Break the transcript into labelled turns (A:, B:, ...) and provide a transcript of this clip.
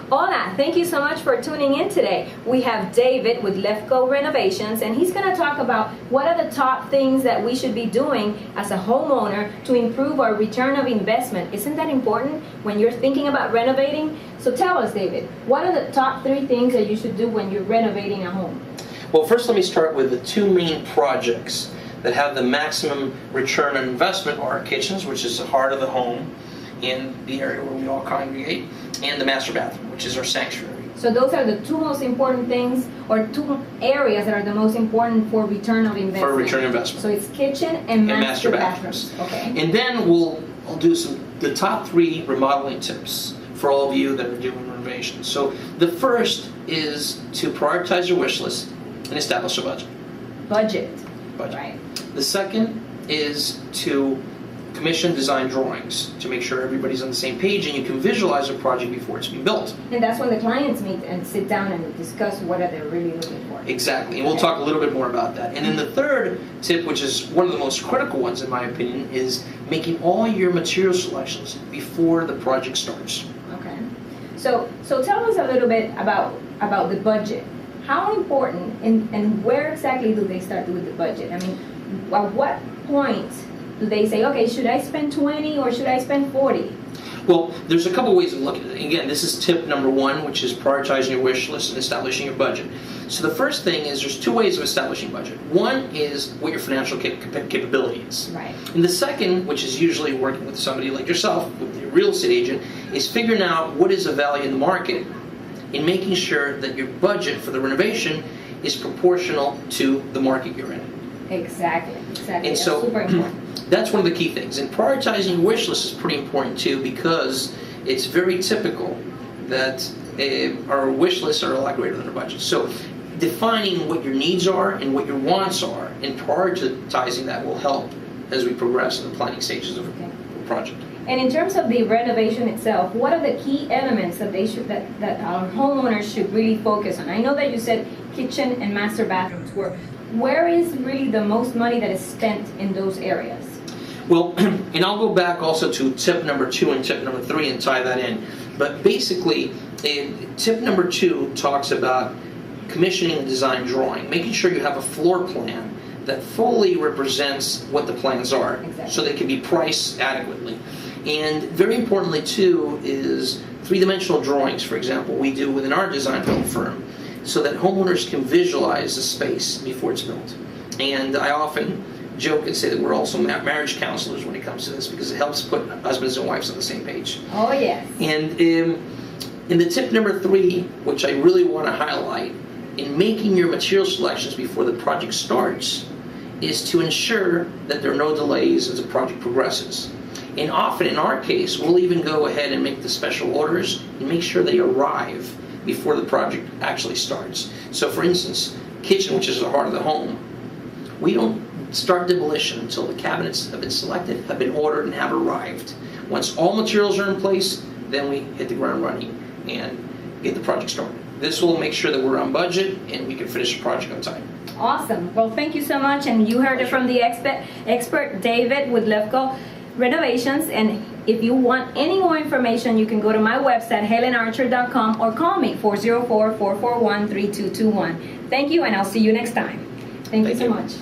A: Hola, thank you so much for tuning in today. We have David with LEFKO Renovations, and he's going to talk about what are the top things that we should be doing as a homeowner to improve our return of investment. Isn't that important when you're thinking about renovating? So tell us, David, what are the top 3 things that you should do when you're renovating a home?
B: Well, first let me start with the 2 main projects that have the maximum return on investment are kitchens, which is the heart of the home in the area where we all congregate, and the master bathroom, which is our sanctuary.
A: So those are the 2 most important things, or 2 areas that are the most important for return of investment.
B: For return on investment.
A: So it's kitchen and master bathrooms. Okay.
B: And then I'll do the top 3 remodeling tips for all of you that are doing renovations. So the first is to prioritize your wish list and establish a budget.
A: Budget.
B: Right. The second is to commission design drawings to make sure everybody's on the same page and you can visualize a project before it's being built.
A: And that's when the clients meet and sit down and discuss what are they really looking for.
B: Exactly, and we'll talk a little bit more about that. And then the third tip, which is one of the most critical ones in my opinion, is making all your material selections before the project starts.
A: Okay. So tell us a little bit about the budget. How important and where exactly do they start with the budget? I mean, at what point do they say, okay, should I spend 20 or should I spend 40?
B: Well, there's a couple ways of looking at it. Again, this is tip number 1, which is prioritizing your wish list and establishing your budget. So the first thing is there's 2 ways of establishing budget. One is what your financial capability is.
A: Right.
B: And the second, which is usually working with somebody like yourself, with your real estate agent, is figuring out what is the value in the market and making sure that your budget for the renovation is proportional to the market you're in.
A: Exactly.
B: And
A: that's
B: so,
A: super important.
B: That's one of the key things. And prioritizing your wish list is pretty important too, because it's very typical that our wish lists are a lot greater than our budget. So defining what your needs are and what your wants are and prioritizing that will help as we progress in the planning stages of the project.
A: And in terms of the renovation itself, what are the key elements that that our homeowners should really focus on? I know that you said kitchen and master bathrooms. Where is really the most money that is spent in those areas?
B: Well, and I'll go back also to tip number 2 and tip number 3 and tie that in. But basically, tip number 2 talks about commissioning a design drawing, making sure you have a floor plan that fully represents what the plans are, exactly, so they can be priced adequately. And very importantly too is 3-dimensional drawings, for example, we do within our design build firm, so that homeowners can visualize the space before it's built. And I often joke and say that we're also marriage counselors when it comes to this, because it helps put husbands and wives on the same page.
A: Oh yes.
B: And in the tip number 3, which I really want to highlight, in making your material selections before the project starts, is to ensure that there are no delays as the project progresses. And often in our case, we'll even go ahead and make the special orders and make sure they arrive before the project actually starts. So for instance, kitchen, which is the heart of the home, we don't start demolition until the cabinets have been selected, have been ordered, and have arrived. Once all materials are in place, then we hit the ground running and get the project started. This will make sure that we're on budget and we can finish the project on time.
A: Awesome. Well, thank you so much. And you heard it from the expert David with LEFKO Renovations. And if you want any more information, you can go to my website, helenarcher.com, or call me, 404-441-3221. Thank you, and I'll see you next time. Thank you so much.